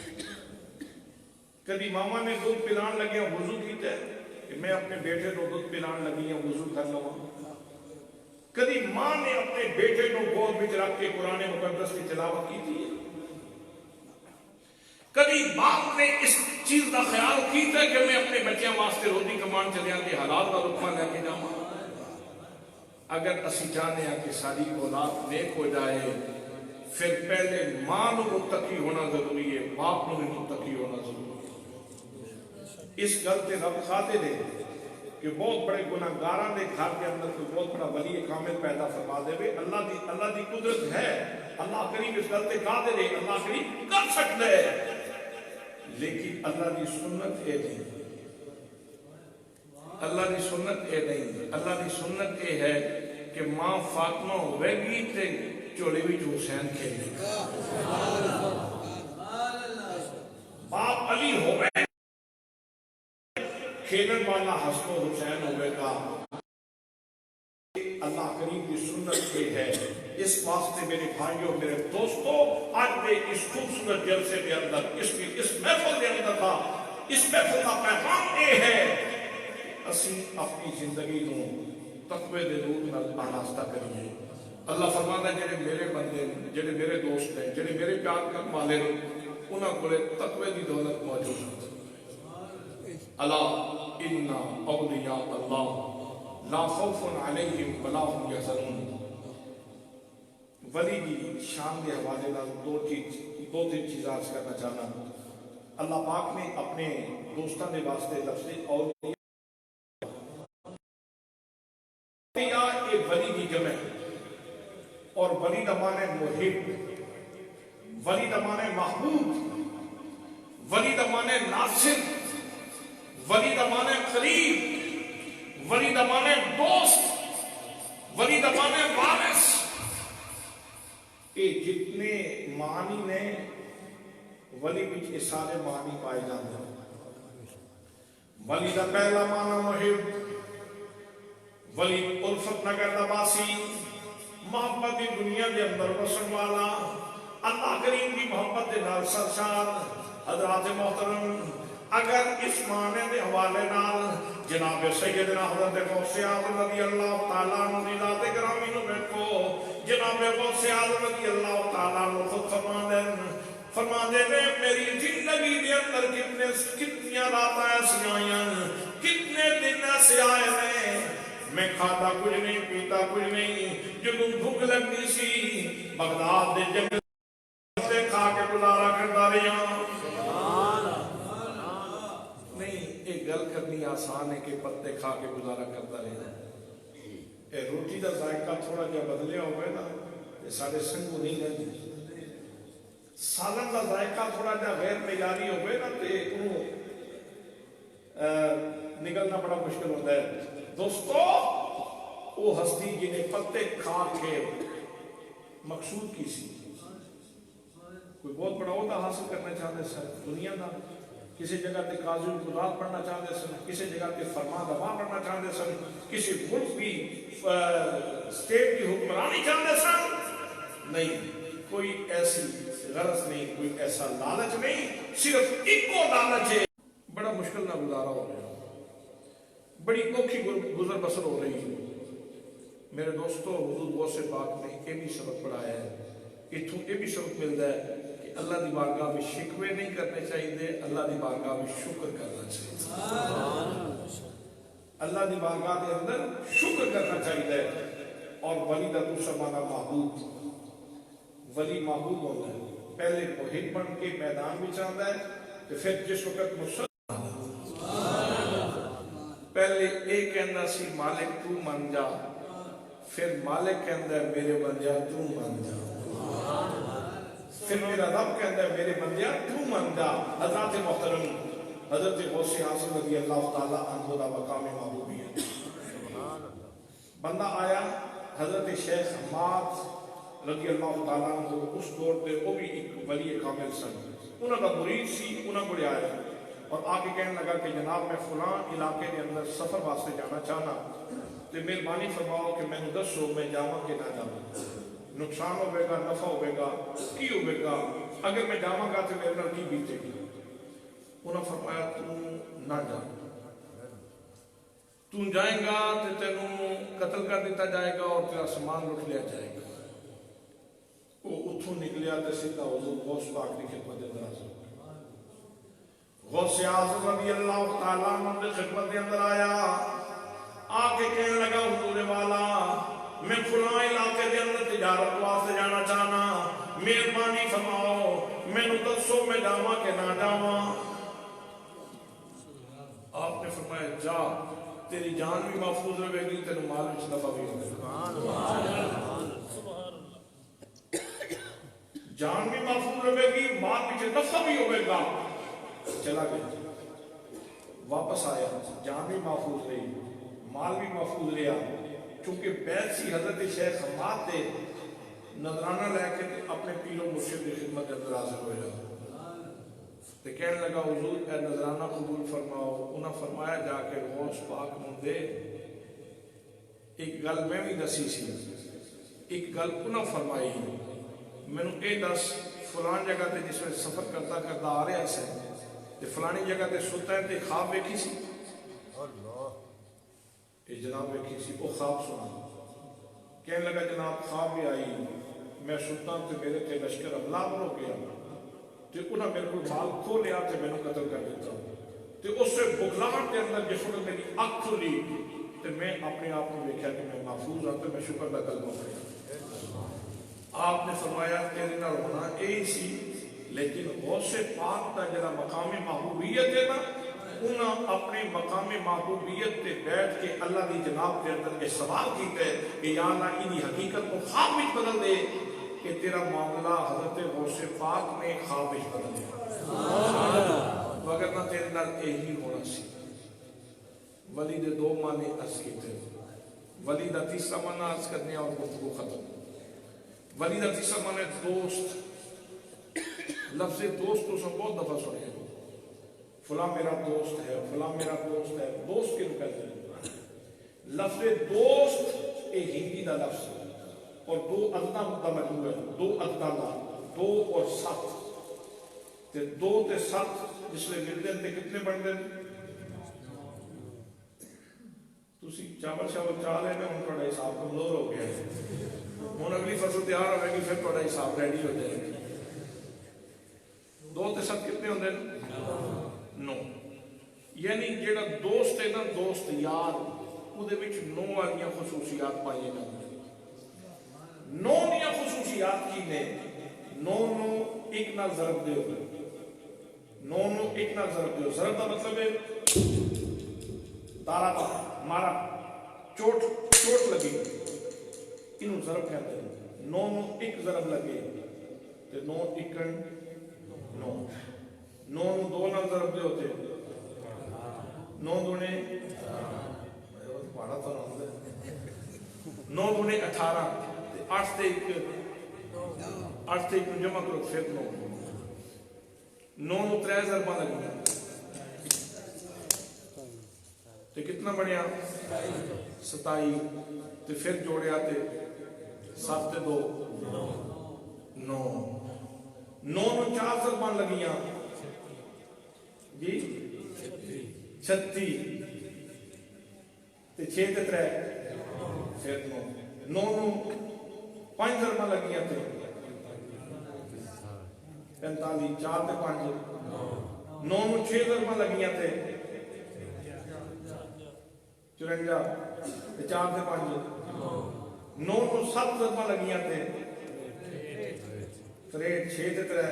کدی ماما نے دودھ پلان لگیا وضو کیتا ہے کہ میں اپنے بیٹے کو دودھ پلان لگی ہوں وضو کر لوں کدی ماں نے اپنے بیٹے کو گود وچ رکھ کے قرآن مقدس کی تلاوت کی تھی کدی باپ نے اس چیز کا خیال کیتا ہے کہ میں اپنے بچیاں واسطے روٹی کمان چلیاں کے حالات کا لقمہ لے کے جاواں اگر اسی چاہتے ہیں کہ ساری اولاد نیک ہو جائے پھر پہلے ماں کو متقی ہونا ضروری ہے باپ کو بھی متقی ہونا ضروری ہے اس گل تے رب کھاتے دے کہ بہت بڑے گناہگاراں دے گھر کے اندر کوئی بہت بڑا ولی کامل پیدا فرما دے اللہ دی قدرت ہے اللہ کریم اس گل تے کھاتے دے اللہ کریم کر سکتا ہے لیکن اللہ دی سنت اے نہیں اللہ دی سنت اے نہیں اللہ دی سنت اے ہے کہ ماں فاطمہ ہوئے گی تے چولے بھی حسین کھیلے گا باپ علی ہوئے کھیلن والا حسن و حسین ہوئے گا اللہ کریم کی سنت کے ہے اس واسطے میرے بھائیوں میرے دوستوں آج میں اس خوبصورت جلسے کے اندر اس محفل کے اندر تھا اس محفل کا پیغام یہ ہے اسی اپنی زندگی کو تقوی دے نور نال آراستہ کریے. اللہ فرماتا ہے جڑے میرے بندے جڑے میرے دوست ہیں جڑے میرے پیار کرنے والے ہیں انہاں کولے تقوی دی دولت موجود ہے. الا ان اولیاء اللہ لا خوف علیہم ولا هم یحزنون. ولی دی شان کے حوالے نال دو تین چیزیں عرض کرنا چاہنا. اللہ پاک نے اپنے دوستوں کے واسطے لفظ اور یہ ولی کی جمع اور ولی دا معنی محب, ولی دا معنی محبوب, ولی دا معنی ناصر, ولی دا معنی قریب, ولی دا معنی دوست, ولی دا معنی وارث. یہ جتنے معنی نے ولی بچ یہ سارے معنی پائے جاتے ہیں. ولی دا پہلا معنی محب, ولی الفت نہ کرتا باسی, محبت دی دنیا دے اندر بسن والا, اللہ کریم کی محبت دے نال سرشار. حضرات محترم اگر اس معنی دے حوالے نال جناب سیدنا حضرت غوث اعظم رضی اللہ تعالیٰ عنہ دی ذات گرامی نو بیٹھو, جناب غوث اعظم رضی اللہ تعالیٰ عنہ خود فرما دے میری زندگی دے اندر کتنی راتیں ایسی آئیں, کتنے دن ایسے آئے ہیں میں کھاتا کچھ نہیں پیتا کچھ نہیں, جب بھوک لگتی سی بغداد دے جنگل سے کھا کے گزارا کرتا رہا. نہیں ایک گل کرنی آسان ہے کہ پتے کھا کے گزارا کرتا رہا. روٹی کا ذائقہ تھوڑا جا بدلیا ہوئے نا سارے سنگو نہیں رہتی. سالن کا ذائقہ تھوڑا جا غیر معیاری ہوئے نا تو نکلنا بڑا مشکل ہوتا ہے. دوستو وہ ہستی جنہیں پتے کھا کے مقصود کی سی, کوئی بہت بڑا عہدہ حاصل کرنا چاہتے سن دنیا کا, کسی جگہ تے قاضی القضات پڑھنا چاہتے سن, کسی جگہ تے فرما دوا پڑھنا چاہتے سن, کسی ملک کی اسٹیٹ کی حکمرانی چاہتے سن. نہیں کوئی ایسی غرض نہیں, کوئی ایسا لالچ نہیں, صرف ایک کو لالچ ہے. بڑا مشکل نہ گزارا ہو رہا, بڑی اوکھی گزر بسر ہو رہی ہے. میرے دوستو حضور غوث پاک نے یہ بھی سبق پڑھایا ہے, اتھوں یہ بھی سبق ملتا ہے کہ اللہ دی بارگاہ میں شکوے نہیں کرنے چاہیے, اللہ دی بارگاہ میں شکر کرنا چاہیے. اللہ دی بارگاہ کے اندر شکر کرنا چاہیے. اور ولی دا دوسرا معنی محبوب, ولی محبوب ہوتا ہے. پہلے محب بن کے میدان میں چاہتا ہے تو پھر جس وقت مسلم پہلے ایک کہنا سی مالک تو من جا, پھر مالک کہندا ہے میرے بندیا تو من جا, پھر میرا رب کہندا ہے میرے بندیا تو من جا. حضرات محترم حضرت غوث اعظم رضی اللہ تعالیٰ عنہ دا مقام محبوبی ہے. بندہ آیا حضرت شیخ حماد رضی اللہ تعالیٰ عنہ اس دور پہ وہ بھی ایک ولی کامل سن, انہوں کا مرید سی, انہوں کو آیا اور آگے کہنے لگا کہ جناب میں فلاں علاقے کے اندر سفر واسطے جانا چاہنا, تو مہربانی فرماؤ کہ میں دسو میں جاواں کہ نہ جاواں, نقصان ہوئے گا نفع ہوئے گا کی ہوئے گا, اگر میں جاواں گا تو میرے نال کی بیتے گی. انہوں نے فرمایا تو نہ جا, تو جائیں گا تو تینوں قتل کر دیتا جائے گا اور تیرا سامان لٹ لیا جائے گا. وہ اتھوں نکلیا تو سیدھا حضور غوث پاک کی خدمت اندر حاضر. غوث اعظم رضی اللہ تعالیٰ عنہ کی خدمت کے اندر آیا, آ کے کہنے لگا حضور والا میں فلاں علاقے کے اندر تجارت واسطے جانا چاہنا, مہربانی فرماؤ مینوں دسو میں جاواں کہ نہ جاواں. آپ نے فرمایا جا, تیری جان بھی محفوظ رہے گی, تینوں مال وچ نفع بھی ہوگا. جان بھی محفوظ رہے گی, مال وچ نفع بھی ہوگا. چلا گیا, واپس آیا, جان بھی محفوظ رہی, مال بھی محفوظ رہا. چونکہ بیعت سی حضرت شیخ حماد دے نظرانہ لے کے اپنے پیر و مرشد کی خدمت اندر حاضر ہویا. تو کہنے لگا حضور اے نظرانہ قبول فرماؤ. انہاں فرمایا جا کے غوث پاک مندے ایک گل میں بھی دسی سی, ایک گل انہاں فرمائی میں نے اے دس فلان جگہ تے جس میں سفر کرتا کرتا آ رہا ہے تے فلانی جگہ تے ستا ہے تے خواب ویکھی سی. یہ جناب نے کسی کو خواب سنا، کہنے لگا جناب خواب بھی آئی، میں ستا تو میرے تے لشکر حملہ ہو گیا تو انہاں میرے کو مال کھو لیا تو میں نے قتل کر دیتا تو اس سے بغلاہٹ کے اندر جس وقت میری اکھ کھلی تو میں اپنے آپ کو دیکھا کہ میں محفوظ ہوں تو میں شکر کا کلمہ پڑھا۔ آپ نے فرمایا تیرے نال ہونا یہی سی، لیکن غوث پاک کا جڑا مقام محبوبیت ہے نا، انہاں اپنے مقام محبوبیت تے بیٹھ کے اللہ دی جناب کے اندر یہ سوال کیتا ہے کہ یا اللہ انہی حقیقت کو خواب وچ بدل دے کہ تیرا معاملہ حضرت غوث پاک نے خواب وچ بدل دیا، وگرنہ تیرے نال یہی ہونا سی۔ ولی دے دو معنی عرض کیتے، ولی دا تیسرا معنی عرض کرنے اور گفتگو ختم۔ ولی دا تیسرا معنی دوست۔ لفظ دوست تو سب بہت دفعہ سنے ہیں، فلاں میرا دوست ہے، فلاں میرا دوست ہے، دوست کے کہتے ہیں۔ لفظ دوست ایک ہندی دا لفظ ہے اور دو ادنا کا مجموعہ ہے، دو ادنا کا، دو اور سات تے دو تے سات جس لئے ملتے ہیں کتنے بنتے ہیں؟ تسی چاول چاہ رہے ہیں، ان کا حساب کمزور ہو گیا ہے، ہوں اگلی فصل تیار ہوئے گی پھر تھوڑا حساب ریڈی ہو جائے گا۔ دو تے سات کتنے ہوتے ہیں؟ 9۔ یعنی جیڑا دوست ہے نا، دوست یار، وہ دے وچ 9 والیاں خصوصیات پائیے جاندے۔ 9 دیاں خصوصیات کی نے؟ 9 نو ایک نال ضرب دے ہوئے، 9 نو ایک نال ضرب دے ہوئے۔ ضرب دا مطلب ہے تارا مارا، چوٹ لگی، انہوں ضرب کہتے ہیں۔ 9 نو ایک ضرب لگے تو 9 اکن 9، 9 نو 2 نال ضرب دے ہوتے، 9 دونے 9 دونے 18، 8 تے ایک جمع کرو پھر 9 نو 3 ضرباں لگی تو کتنا بنیا؟ 27، تو پھر جوڑیا تے 7 تے 2 9، 9 نو 4 ضرباں لگیاں جی 36، تے 6 تے 3 پھر 9 نو 5 ضرباں لگیاں تے 45، 4 تے 5 9 نو 6 ضرباں لگیاں تے 54، 4 تے 5 9 نو 7 ضرباں لگیاں تے 63، 6 تے 3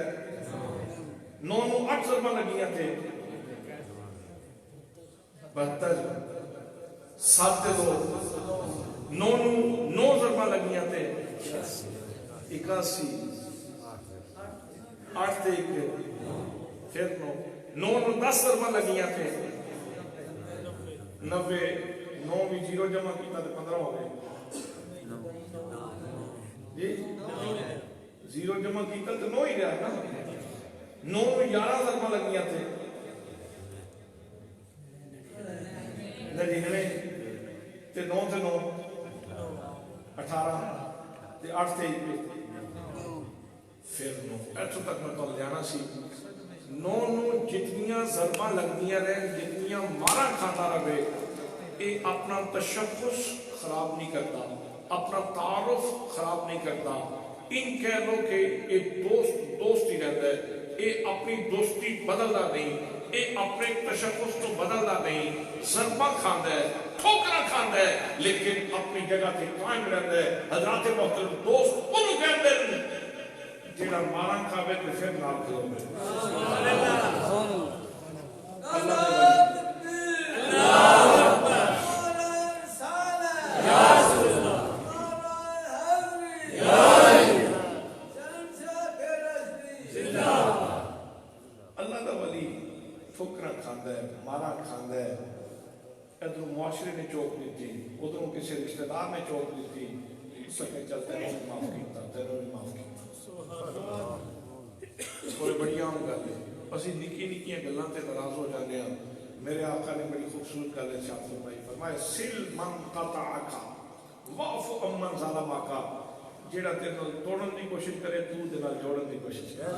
9 نو 8 ضرباں لگیاں تے 72، 7 تے 2 9 نو 9 ضرباں لگیاں تے 81، 8 تے 1 پھر 9 نو 10 ضرباں لگیاں تے 90، 9 بھی 0 جمع کیتا تے 15 ہو گئے جی 0 جمع کیتا تے 9 ہی رہا نا۔ 9 میں 11 ضرباں لگیاں تے 99، تے 9 تے 9 18، تے 8 تے 1 پھر 9۔ ایسو تک میں تو جانا سی 9 نو جتنیاں ضرباں لگدیاں رہیں، جتنیاں مارا کھاتا رہے، اے اپنا تشخص خراب نہیں کرتا، اپنا تعارف خراب نہیں کرتا۔ ان کہہ لو کہ ایک دوست ہی رہتا ہے، اے اپنی دوستی بدلتا نہیں، اے اپنے تشخص تو بدلتا نہیں، ضربہ کھاندا ہے، ٹھوکرا کھاندا ہے، لیکن اپنی جگہ تے قائم رہتا ہے۔ حضرات محترم دوست انہوں کہتے ہیں جیڑا مارا کھاوے تے پھر نال کھلوے۔ اللہ دا ولی ٹھوکرا کھاندا ہے، مارا کھاندا ہے، ادھر معاشرے نے چوک دیتی، ادھر کسی رشتہ دار نے چوک دیتی، سکے چلتے ہیں معاف کیتا، تینوں بھی معاف کیتا۔ کوئی بڑی عام گل ہے، اسی نکی نکیاں گلاں تے ناراض ہو جانے ہیں۔ میرے آقا نے بڑی خوبصورت گل ارشاد فرمائی، فرمایا سل من قطعک واعف عمن ظلمک، جیڑا تیرے نال توڑن دی کوشش کرے تو دے نال جوڑن دی کوشش کر۔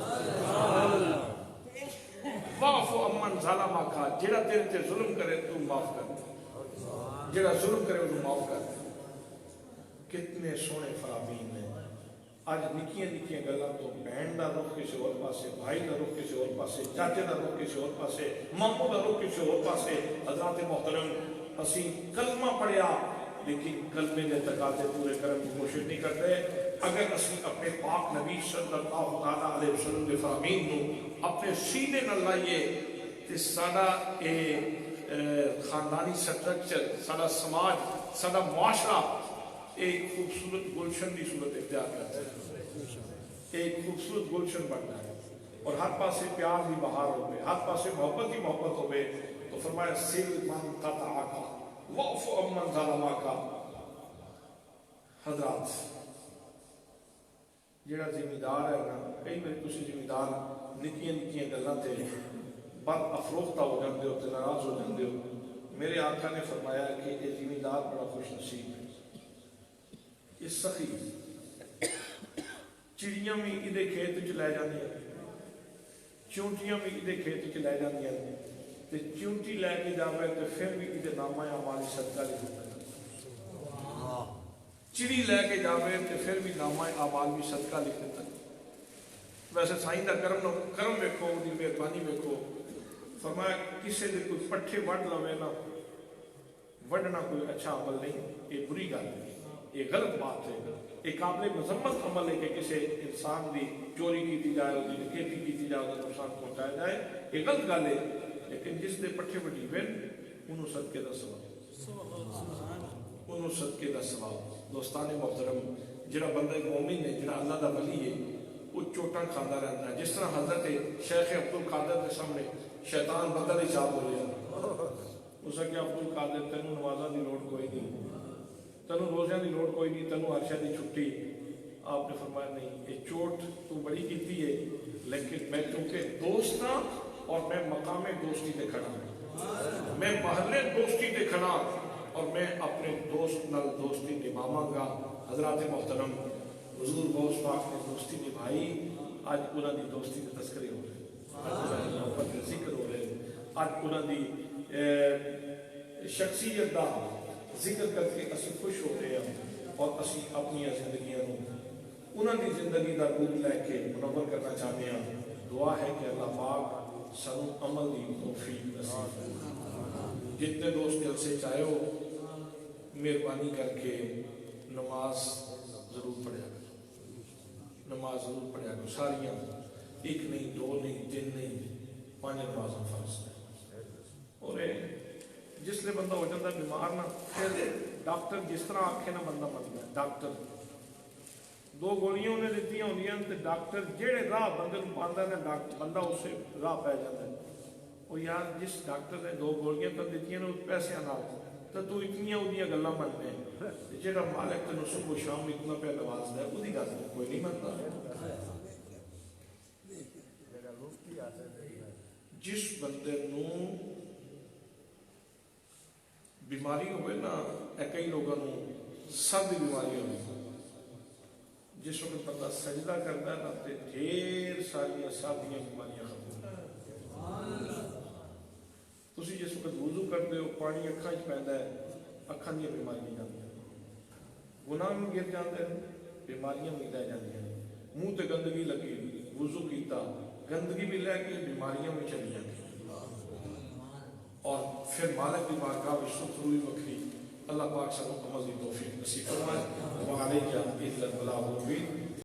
واعف عمن ظلمک، جیڑا تیرے تے ظلم کرے تو معاف کر۔ جڑا ظلم کرے انہوں معاف کر دے. کتنے سونے فرامین نے. اج نکیاں نکیاں گلاں تو بہن دا رخ کسی اور پاسے، بھائی دا رخ کسی اور پاسے، چاچے دا رخ کسی اور پاسے، ماموں دا رخ کسی اور پاسے. حضرات محترم اسی کلمہ پڑھیا لیکن کلمے دے تقاضے پورے کرنے کی کوشش نہیں کرتے. اگر اسی اپنے پاک نبی صلی اللہ تعالیٰ علیہ وسلم کے فرامین نو اپنے سینے نہ لائیے تو ساڈا خاندانی سٹرکچر، ساڈا سماج، ساڈا معاشرہ ایک خوبصورت گلشن کی صورت اختیار کرتا ہے، ایک خوبصورت گلشن بنتا ہے. اور ہر پاسے پیار کی بہار ہوئے، ہر پاسے محبت کی محبت ہوئے. تو فرمایا سل من قطعک وعف عمن ظلمک. حضرات جڑا ذمہ دار ہے نا، کئی بار تسی ذمہ دار نکیاں نکیاں گلاں تے بد افروختہ ہو جاندے ہو تے ناراض ہو جاندے ہو. میرے آقا نے فرمایا کہ یہ ذمہ دار بڑا خوش نصیب ہے. یہ سخی چڑیاں بھی ادھے کھیت چ لے جاندیاں، چونٹیاں بھی ادھے کھیت چ لے جاندیاں تے چونٹی لے کے جاوے تے پھر بھی ادھے نامہ اعمال صدقہ لکھ دیتا. چڑی لے کے جاوے تے پھر بھی نامہ اعمال بھی صدقہ لکھ دیتا. ویسے سائیں دا کرم ویکھو، دی مہربانی ویکھو. فرمایا کسے دے کوئی پٹھے وڈ لوے نا، وڈنا کوئی اچھا عمل نہیں، یہ بری گل ہے، یہ غلط بات ہے. یہ قابل مذمت عمل ہے کہ کسی انسان دی چوری کی جائے، اس کی ڈکیتی کی جائے، اس نقصان پہنچایا جائے، یہ غلط گل ہے. لیکن جس دے پٹھے وڈی وین انہوں صدقے دا ثواب، انہوں صدقے دا ثواب. دوستان محترم جڑا بندہ مومن ہے، جڑا اللہ دا ولی ہے، وہ چوٹاں کھانا رہتا ہے. جس طرح حضرت شیخ عبد القادر کے سامنے شیطان بدل ہی چاہ بولے اس کہ عبد القادر تینوں نمازاں دی لوڑ کوئی نہیں، تینوں روزیاں دی لوڑ کوئی نہیں، تینوں عرشہ دی چھٹی. آپ نے فرمایا نہیں، یہ چوٹ تو بڑی کیتی ہے، لیکن میں چونکہ دوست ہاں اور میں مقام دوستی تے کھڑا ہوں، میں محلے دوستی تے کھڑا اور میں اپنے دوست نال دوستی نبھاواں گا. حضرات محترم حضور غوث پاک نے دوستی نبھائی. آج انہاں دی دوستی کے تذکرے ہو رہے، آج انہاں دی محبت کے ذکر ہو رہے، آج انہاں دی شخصیت دا ذکر کر کے اسی خوش ہو رہے ہیں اور اسی اپنی زندگیاں انہاں دی زندگی دا روپ لے کے منور کرنا چاہتے ہیں. دعا ہے کہ اللہ پاک سانو عمل دی توفیق نصیب فرمائے. جتنے دوست جلسے چاہے ہو مہربانی کر کے نماز ضرور پڑھیا کرو، نماز ضرور پڑھیا کرو. ساریاں ایک نہیں، دو نہیں، تین نہیں، 5 نمازاں فرض ہیں. اور جس لئے بندہ ہو جاتا ہے بیمار نہ، پھر ڈاکٹر جس طرح آکھے نہ بندہ مرتا ہے. ڈاکٹر 2 گولیاں انہیں دیتی ہوندیاں تے ڈاکٹر جیڑے راہ بندے کو پاندا ہے نا، بندہ اس سے راہ پہ جاتا ہے. وہ یار جس ڈاکٹر نے 2 گولیاں تو دیتی ہیں نا پیسے نال تو اتنیاں اودیاں گلاں منتے ہیں. جیڑا مالک تینوں صبح و شام اتنا پہ نوازدا ہے اودی گل کوئی نہیں منتا. جس بندے نوں بیماری ہوئے نا، کئی لوگوں سب بیماری ہوئی، جس وقت بندہ سجدہ کرتا ہے نا تے ڈھیر ساری سب بیماریاں ختم. تسی جس وقت وضو کرتے ہو پانی اکھاں وچ پیندا ہے، اکھاں دی بیماریاں جاندیاں، گناہ میں گر جاندے ہیں، بیماریاں بھی لے جاندیاں. منہ تے گندگی لگی، وضو کیتا، گندگی بھی لے کے بیماریاں بھی چلی جاندی. اور پھر مالک کی بارگاہ میں ستروئی وکری. اللہ پاک سب کو عمل کی توفیق نصیب فرمائے. وعلیکم السلام.